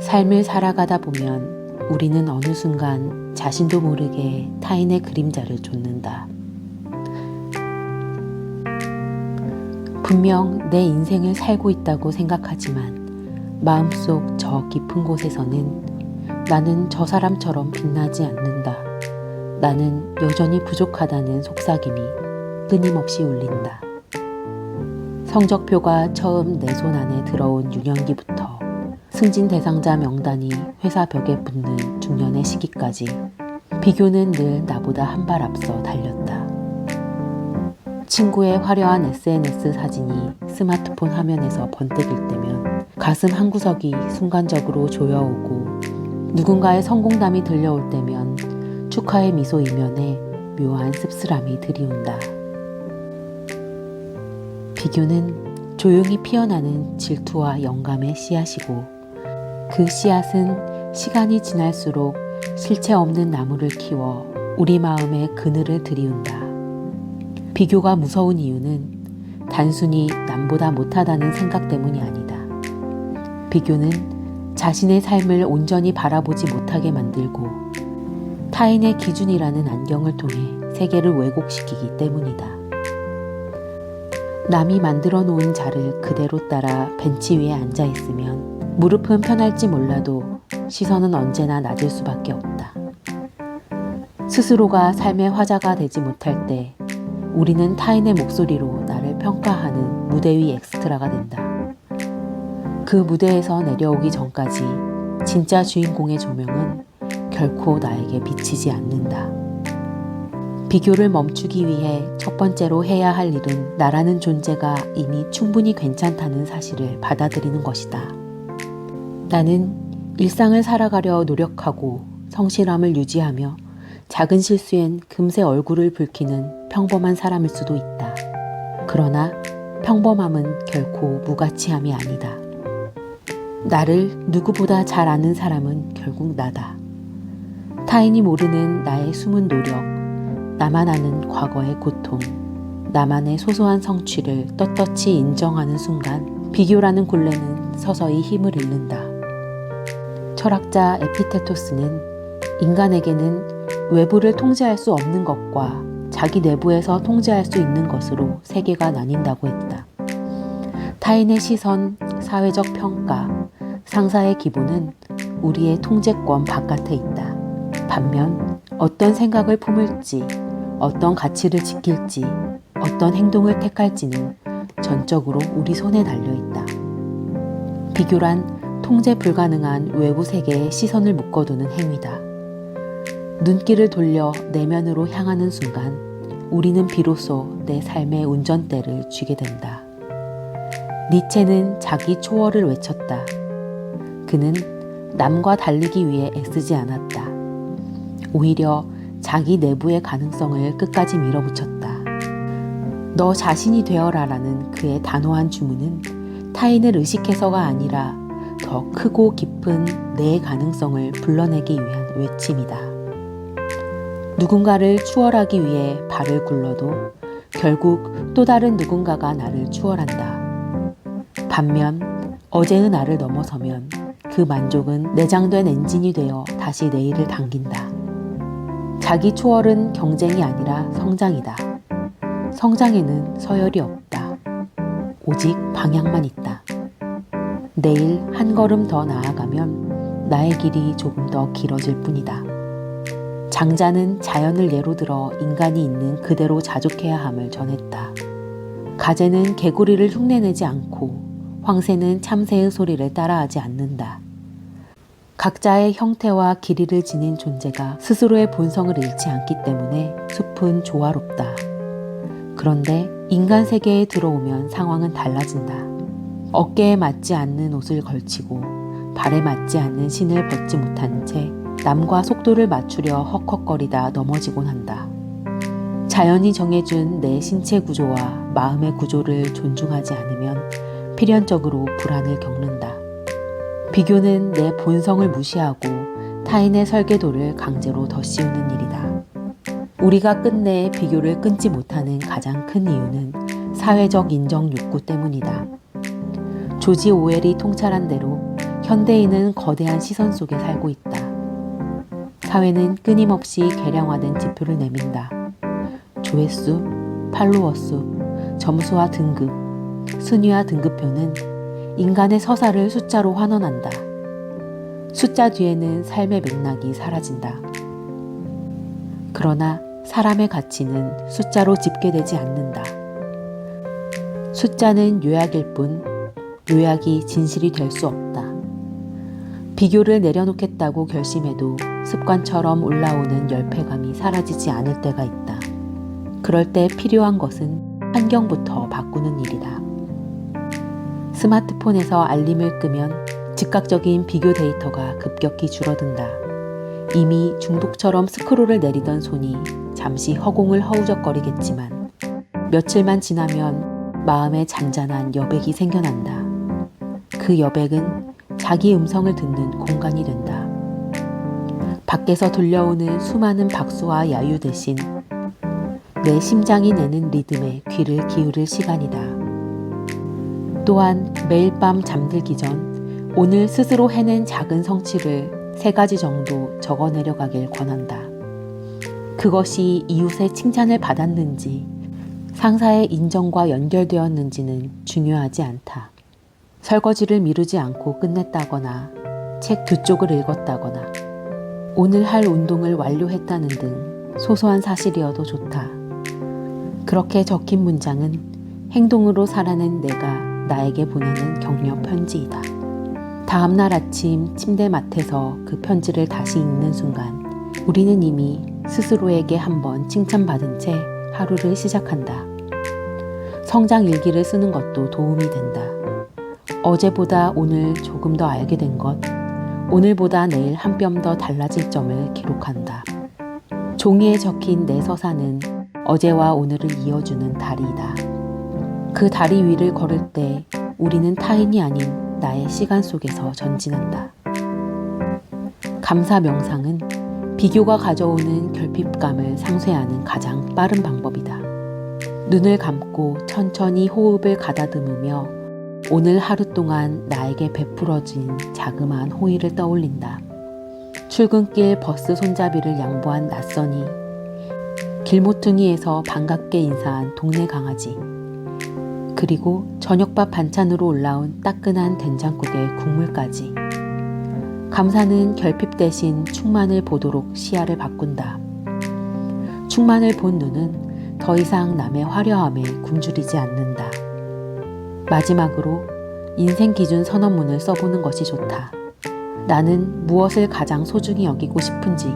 삶을 살아가다 보면 우리는 어느 순간 자신도 모르게 타인의 그림자를 좇는다. 분명 내 인생을 살고 있다고 생각하지만 마음속 저 깊은 곳에서는 나는 저 사람처럼 빛나지 않는다. 나는 여전히 부족하다는 속삭임이 끊임없이 울린다. 성적표가 처음 내 손 안에 들어온 유년기부터 승진 대상자 명단이 회사 벽에 붙는 중년의 시기까지 비교는 늘 나보다 한 발 앞서 달렸다. 친구의 화려한 SNS 사진이 스마트폰 화면에서 번뜩일 때면 가슴 한구석이 순간적으로 조여오고, 누군가의 성공담이 들려올 때면 축하의 미소 이면에 묘한 씁쓸함이 드리운다. 비교는 조용히 피어나는 질투와 영감의 씨앗이고, 그 씨앗은 시간이 지날수록 실체 없는 나무를 키워 우리 마음에 그늘을 들이운다. 비교가 무서운 이유는 단순히 남보다 못하다는 생각 때문이 아니다. 비교는 자신의 삶을 온전히 바라보지 못하게 만들고 타인의 기준이라는 안경을 통해 세계를 왜곡시키기 때문이다. 남이 만들어 놓은 자를 그대로 따라 벤치 위에 앉아 있으면 무릎은 편할지 몰라도 시선은 언제나 낮을 수밖에 없다. 스스로가 삶의 화자가 되지 못할 때 우리는 타인의 목소리로 나를 평가하는 무대 위 엑스트라가 된다. 그 무대에서 내려오기 전까지 진짜 주인공의 조명은 결코 나에게 비치지 않는다. 비교를 멈추기 위해 첫 번째로 해야 할 일은 나라는 존재가 이미 충분히 괜찮다는 사실을 받아들이는 것이다. 나는 일상을 살아가려 노력하고 성실함을 유지하며 작은 실수엔 금세 얼굴을 붉히는 평범한 사람일 수도 있다. 그러나 평범함은 결코 무가치함이 아니다. 나를 누구보다 잘 아는 사람은 결국 나다. 타인이 모르는 나의 숨은 노력, 나만 아는 과거의 고통, 나만의 소소한 성취를 떳떳이 인정하는 순간 비교라는 굴레는 서서히 힘을 잃는다. 철학자 에피테토스는 인간에게는 외부를 통제할 수 없는 것과 자기 내부에서 통제할 수 있는 것으로 세계가 나뉜다고 했다. 타인의 시선, 사회적 평가, 상사의 기본은 우리의 통제권 바깥에 있다. 반면 어떤 생각을 품을지, 어떤 가치를 지킬지, 어떤 행동을 택할지는 전적으로 우리 손에 달려있다. 비교란 통제 불가능한 외부 세계에 시선을 묶어두는 행위다. 눈길을 돌려 내면으로 향하는 순간 우리는 비로소 내 삶의 운전대를 쥐게 된다. 니체는 자기 초월을 외쳤다. 그는 남과 달리기 위해 애쓰지 않았다. 오히려 자기 내부의 가능성을 끝까지 밀어붙였다. 너 자신이 되어라라는 그의 단호한 주문은 타인을 의식해서가 아니라 더 크고 깊은 내 가능성을 불러내기 위한 외침이다. 누군가를 추월하기 위해 발을 굴러도 결국 또 다른 누군가가 나를 추월한다. 반면 어제의 나를 넘어서면 그 만족은 내장된 엔진이 되어 다시 내일을 당긴다. 자기 추월은 경쟁이 아니라 성장이다. 성장에는 서열이 없다. 오직 방향만 있다. 내일 한 걸음 더 나아가면 나의 길이 조금 더 길어질 뿐이다. 장자는 자연을 예로 들어 인간이 있는 그대로 자족해야 함을 전했다. 가재는 개구리를 흉내내지 않고 황새는 참새의 소리를 따라하지 않는다. 각자의 형태와 길이를 지닌 존재가 스스로의 본성을 잃지 않기 때문에 숲은 조화롭다. 그런데 인간 세계에 들어오면 상황은 달라진다. 어깨에 맞지 않는 옷을 걸치고 발에 맞지 않는 신을 벗지 못한 채 남과 속도를 맞추려 헉헉거리다 넘어지곤 한다. 자연이 정해준 내 신체 구조와 마음의 구조를 존중하지 않으면 필연적으로 불안을 겪는다. 비교는 내 본성을 무시하고 타인의 설계도를 강제로 덧씌우는 일이다. 우리가 끝내 비교를 끊지 못하는 가장 큰 이유는 사회적 인정 욕구 때문이다. 조지 오웰이 통찰한 대로 현대인은 거대한 시선 속에 살고 있다. 사회는 끊임없이 개량화된 지표를 내민다. 조회수, 팔로워수, 점수와 등급, 순위와 등급표는 인간의 서사를 숫자로 환원한다. 숫자 뒤에는 삶의 맥락이 사라진다. 그러나 사람의 가치는 숫자로 집계되지 않는다. 숫자는 요약일 뿐 요약이 진실이 될 수 없다. 비교를 내려놓겠다고 결심해도 습관처럼 올라오는 열패감이 사라지지 않을 때가 있다. 그럴 때 필요한 것은 환경부터 바꾸는 일이다. 스마트폰에서 알림을 끄면 즉각적인 비교 데이터가 급격히 줄어든다. 이미 중독처럼 스크롤을 내리던 손이 잠시 허공을 허우적거리겠지만 며칠만 지나면 마음에 잔잔한 여백이 생겨난다. 그 여백은 자기 음성을 듣는 공간이 된다. 밖에서 들려오는 수많은 박수와 야유 대신 내 심장이 내는 리듬에 귀를 기울일 시간이다. 또한 매일 밤 잠들기 전 오늘 스스로 해낸 작은 성취를 3가지 정도 적어 내려가길 권한다. 그것이 이웃의 칭찬을 받았는지 상사의 인정과 연결되었는지는 중요하지 않다. 설거지를 미루지 않고 끝냈다거나 책 2쪽을 읽었다거나 오늘 할 운동을 완료했다는 등 소소한 사실이어도 좋다. 그렇게 적힌 문장은 행동으로 살아낸 내가 나에게 보내는 격려 편지이다. 다음날 아침 침대 맡에서 그 편지를 다시 읽는 순간 우리는 이미 스스로에게 한번 칭찬받은 채 하루를 시작한다. 성장 일기를 쓰는 것도 도움이 된다. 어제보다 오늘 조금 더 알게 된 것, 오늘보다 내일 한 뼘 더 달라질 점을 기록한다. 종이에 적힌 내 서사는 어제와 오늘을 이어주는 다리이다. 그 다리 위를 걸을 때 우리는 타인이 아닌 나의 시간 속에서 전진한다. 감사 명상은 비교가 가져오는 결핍감을 상쇄하는 가장 빠른 방법이다. 눈을 감고 천천히 호흡을 가다듬으며 오늘 하루 동안 나에게 베풀어진 자그마한 호의를 떠올린다. 출근길 버스 손잡이를 양보한 낯선이, 길모퉁이에서 반갑게 인사한 동네 강아지, 그리고 저녁밥 반찬으로 올라온 따끈한 된장국의 국물까지. 감사는 결핍 대신 충만을 보도록 시야를 바꾼다. 충만을 본 눈은 더 이상 남의 화려함에 굶주리지 않는다. 마지막으로 인생 기준 선언문을 써보는 것이 좋다. 나는 무엇을 가장 소중히 여기고 싶은지,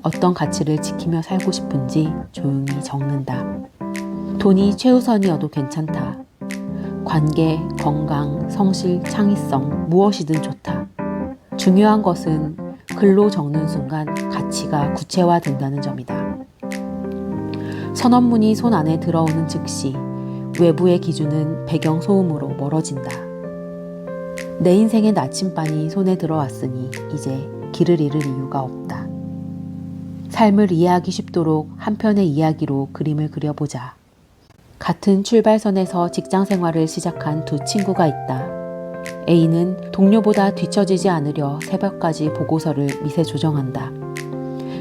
어떤 가치를 지키며 살고 싶은지 조용히 적는다. 돈이 최우선이어도 괜찮다. 관계, 건강, 성실, 창의성, 무엇이든 좋다. 중요한 것은 글로 적는 순간 가치가 구체화된다는 점이다. 선언문이 손 안에 들어오는 즉시 외부의 기준은 배경 소음으로 멀어진다. 내 인생의 나침반이 손에 들어왔으니 이제 길을 잃을 이유가 없다. 삶을 이해하기 쉽도록 한 편의 이야기로 그림을 그려보자. 같은 출발선에서 직장 생활을 시작한 두 친구가 있다. A는 동료보다 뒤처지지 않으려 새벽까지 보고서를 미세 조정한다.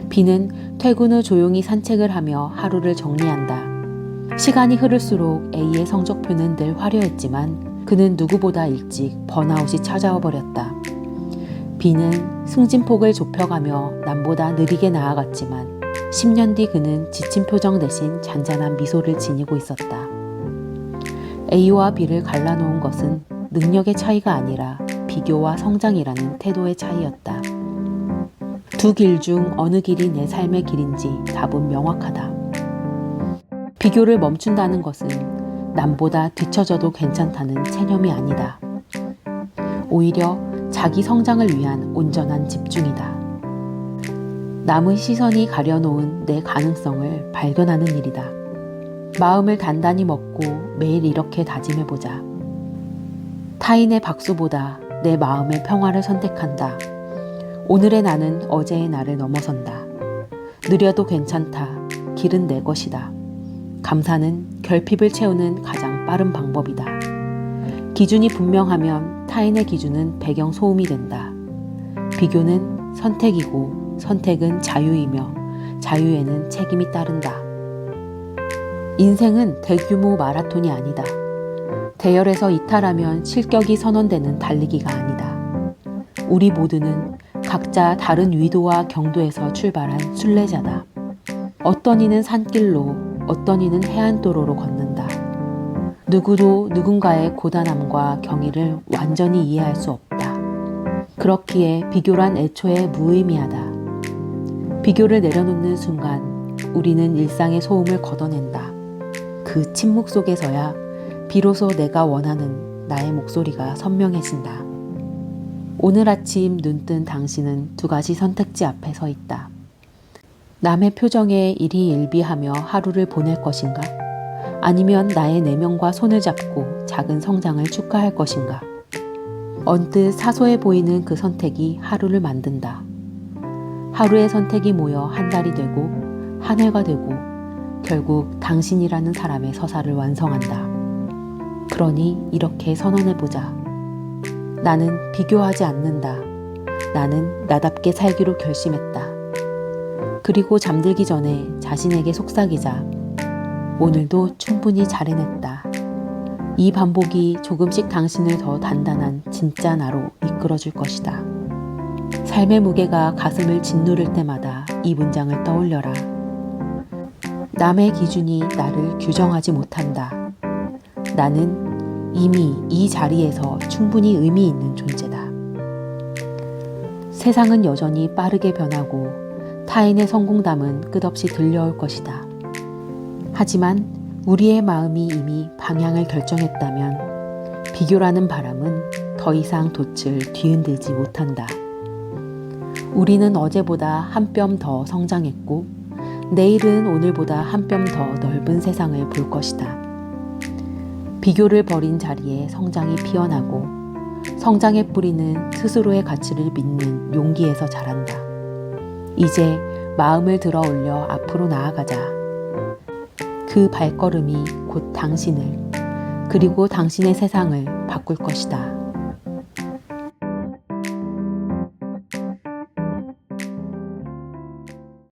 B는 퇴근 후 조용히 산책을 하며 하루를 정리한다. 시간이 흐를수록 A의 성적표는 늘 화려했지만 그는 누구보다 일찍 번아웃이 찾아와 버렸다. B는 승진폭을 좁혀가며 남보다 느리게 나아갔지만 10년 뒤 그는 지친 표정 대신 잔잔한 미소를 지니고 있었다. A와 B를 갈라놓은 것은 능력의 차이가 아니라 비교와 성장이라는 태도의 차이였다. 두 길 중 어느 길이 내 삶의 길인지 답은 명확하다. 비교를 멈춘다는 것은 남보다 뒤처져도 괜찮다는 체념이 아니다. 오히려 자기 성장을 위한 온전한 집중이다. 남의 시선이 가려놓은 내 가능성을 발견하는 일이다. 마음을 단단히 먹고 매일 이렇게 다짐해보자. 타인의 박수보다 내 마음의 평화를 선택한다. 오늘의 나는 어제의 나를 넘어선다. 느려도 괜찮다. 길은 내 것이다. 감사는 결핍을 채우는 가장 빠른 방법이다. 기준이 분명하면 타인의 기준은 배경 소음이 된다. 비교는 선택이고 선택은 자유이며 자유에는 책임이 따른다. 인생은 대규모 마라톤이 아니다. 대열에서 이탈하면 실격이 선언되는 달리기가 아니다. 우리 모두는 각자 다른 위도와 경도에서 출발한 순례자다. 어떤 이는 산길로, 어떤 이는 해안도로로 걷는다. 누구도 누군가의 고단함과 경의를 완전히 이해할 수 없다. 그렇기에 비교란 애초에 무의미하다. 비교를 내려놓는 순간 우리는 일상의 소음을 걷어낸다. 그 침묵 속에서야 비로소 내가 원하는 나의 목소리가 선명해진다. 오늘 아침 눈뜬 당신은 두 가지 선택지 앞에 서 있다. 남의 표정에 일희일비하며 하루를 보낼 것인가? 아니면 나의 내면과 손을 잡고 작은 성장을 축하할 것인가? 언뜻 사소해 보이는 그 선택이 하루를 만든다. 하루의 선택이 모여 한 달이 되고 한 해가 되고 결국 당신이라는 사람의 서사를 완성한다. 그러니 이렇게 선언해보자. 나는 비교하지 않는다. 나는 나답게 살기로 결심했다. 그리고 잠들기 전에 자신에게 속삭이자. 오늘도 충분히 잘 해냈다. 이 반복이 조금씩 당신을 더 단단한 진짜 나로 이끌어줄 것이다. 삶의 무게가 가슴을 짓누를 때마다 이 문장을 떠올려라. 남의 기준이 나를 규정하지 못한다. 나는 이미 이 자리에서 충분히 의미 있는 존재다. 세상은 여전히 빠르게 변하고 타인의 성공담은 끝없이 들려올 것이다. 하지만 우리의 마음이 이미 방향을 결정했다면 비교라는 바람은 더 이상 돛을 뒤흔들지 못한다. 우리는 어제보다 한 뼘 더 성장했고 내일은 오늘보다 한 뼘 더 넓은 세상을 볼 것이다. 비교를 버린 자리에 성장이 피어나고 성장의 뿌리는 스스로의 가치를 믿는 용기에서 자란다. 이제 마음을 들어 올려 앞으로 나아가자. 그 발걸음이 곧 당신을 그리고 당신의 세상을 바꿀 것이다.